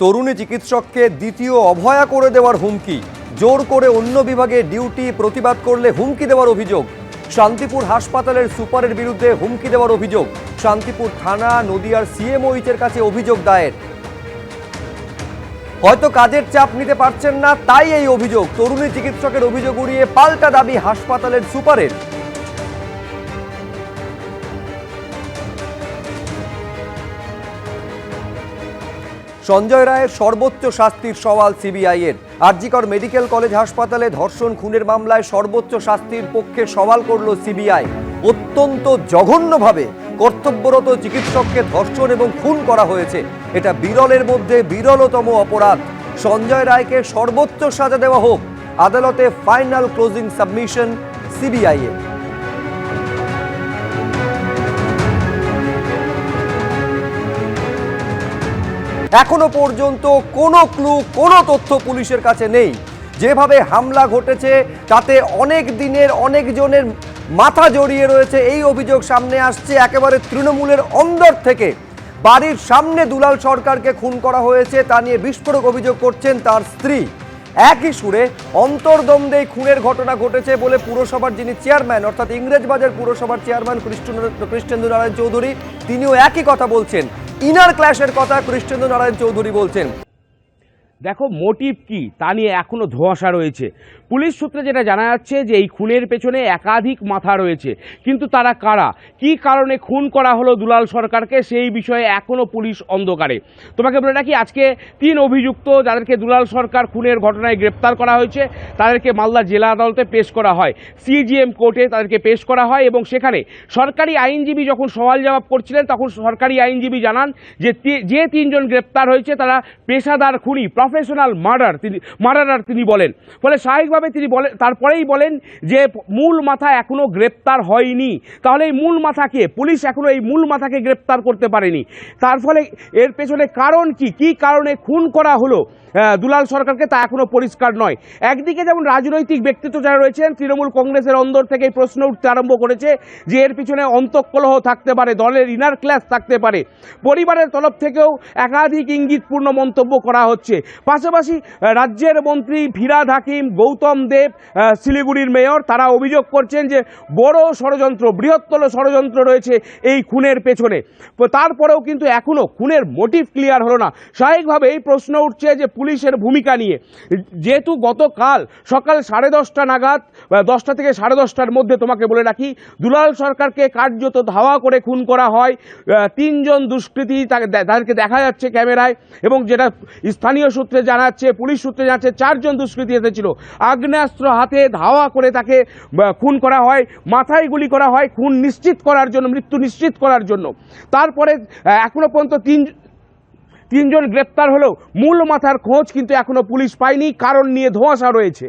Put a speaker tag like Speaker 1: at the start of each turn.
Speaker 1: তরুণী চিকিৎসককে দ্বিতীয় অভয়া করে দেওয়ার হুমকি, জোর করে অন্য বিভাগে ডিউটি প্রতিবাদ করলে হুমকি দেওয়ার অভিযোগ। শান্তিপুর হাসপাতালের সুপারের বিরুদ্ধে হুমকি দেওয়ার অভিযোগ। শান্তিপুর থানা নদিয়ার সিএমওইচের কাছে অভিযোগ দায়ের। হয়তো কাজের চাপ নিতে পারছেন না, তাই এই অভিযোগ। তরুণী চিকিৎসকের অভিযোগ উড়িয়ে পাল্টা দাবি হাসপাতালের সুপারের। সঞ্জয় রায়ের সর্বোচ্চ শাস্তির সওয়াল সিবিআইয়ের। আরজিকর মেডিকেল কলেজ হাসপাতালে ধর্ষণ খুনের মামলায় সর্বোচ্চ শাস্তির পক্ষে সওয়াল করল সিবিআই। অত্যন্ত জঘন্যভাবে কর্তব্যরত চিকিৎসককে ধর্ষণ এবং খুন করা হয়েছে। এটা বিরলের মধ্যে বিরলতম অপরাধ। সঞ্জয় রায়কে সর্বোচ্চ সাজা দেওয়া হোক, আদালতে ফাইনাল ক্লোজিং সাবমিশন সিবিআইয়ের। এখনো পর্যন্ত কোনো ক্লু, কোনো তথ্য পুলিশের কাছে নেই। যেভাবে হামলা ঘটেছে তাতে অনেক দিনের অনেকজনের মাথা জড়িয়ে রয়েছে, এই অভিযোগ সামনে আসছে একেবারে তৃণমূলের অন্দর থেকে। বাড়ির সামনে দুলাল সরকারকে খুন করা হয়েছে, তা নিয়ে বিস্ফোরক অভিযোগ করছেন তার স্ত্রী। একই সুরে অন্তর্দ্বন্দ্বে খুনের ঘটনা ঘটেছে বলে পুরসভার যিনি চেয়ারম্যান, অর্থাৎ ইংরেজবাজার পুরসভার চেয়ারম্যান কৃষ্ণেন্দু নারায়ণ চৌধুরী, তিনিও একই কথা বলছেন। ইনার ক্ল্যাশের কথা কৃষ্ণেন্দু নারায়ণ চৌধুরী বলছেন।
Speaker 2: দেখো, মোটিভ কি তা নিয়ে এখনো ধোঁয়াশা রয়েছে। পুলিশ সূত্রে যেটা জানা যাচ্ছে যে এই খুনের পেছনে একাধিক মাথা রয়েছে, কিন্তু তারা কারা, কি কারণে খুন করা হলো দুলাল সরকারকে, সেই বিষয়ে এখনো পুলিশ অন্ধকারে। তোমাকে বলে রাখি, আজকে 3 অভিযুক্ত যাদেরকে দুলাল সরকার খুনের ঘটনায় গ্রেপ্তার করা হয়েছে তাদেরকে মালদা জেলা আদালতে পেশ করা হয়, সিজিএম কোর্টে তাদেরকে পেশ করা হয়। এবং সেখানে সরকারি আইনজীবী যখন সওয়াল জবাব করছিলেন তখন সরকারি আইনজীবী জানান যে 3 জন গ্রেপ্তার হয়েছে তারা পেশাদার খুনি, প্রফেশনাল মার্ডারার তিনি বলেন। ফলে স্বাভাবিকভাবে তিনি বলেন, তারপরেই বলেন যে মূল মাথা এখনো গ্রেপ্তার হয়নি। তাহলে এই মূল মাথাকে পুলিশ এখনো এই মূল মাথাকে গ্রেপ্তার করতে পারেনি। তার ফলে এর পেছনে কারণ কি কারণে খুন করা হলো দুলাল সরকারকে তা এখনো পরিষ্কার নয়। একদিকে যেমন রাজনৈতিক ব্যক্তিত্ব যারা রয়েছেন, তৃণমূল কংগ্রেসের অন্দর থেকে প্রশ্ন উঠতে আরম্ভ করেছে যে এর পিছনে অন্তঃকলহ থাকতে পারে, দলের ইনার ক্ল্যাশ থাকতে পারে। পরিবারের তরফ থেকেও একাধিক ইঙ্গিতপূর্ণ মন্তব্য করা হচ্ছে। পাশাপাশি রাজ্যের মন্ত্রী ফিরহাদ হাকিম, গৌতম দেব, শিলিগুড়ির মেয়র, তারা অভিযোগ করছেন যে বড় ষড়যন্ত্র, বৃহত্তর ষড়যন্ত্র রয়েছে এই খুনের পেছনে। তারপরেও কিন্তু এখনো খুনের মোটিভ ক্লিয়ার হলো না। স্বাভাবিকভাবে এই প্রশ্ন উঠছে যে পুলিশের ভূমিকা নিয়ে। যেহেতু গতকাল সকাল 10:30 নাগাদ, 10টা থেকে 10:30টার মধ্যে তোমাকে বলে রাখি, দুলাল সরকারকে কার্যত ধাওয়া করে খুন করা হয়। 3 জন দুষ্কৃতী, তাদেরকে দেখা যাচ্ছে ক্যামেরায়, এবং যেটা স্থানীয় সূত্রে জানাচ্ছে, পুলিশ সূত্রে জানাচ্ছে 4 জন দুষ্কৃতী এসেছিল। আগ্নেয়াস্ত্র হাতে ধাওয়া করে তাকে খুন করা হয়, মাথায় গুলি করা হয়, খুন নিশ্চিত করার জন্য, মৃত্যু নিশ্চিত করার জন্য। তারপরে এখনো পর্যন্ত 3 জন গ্রেপ্তার হলেও মূল মাথার খোঁজ কিন্তু এখনো পুলিশ পায়নি। কারণ নিয়ে ধোঁয়াশা রয়েছে।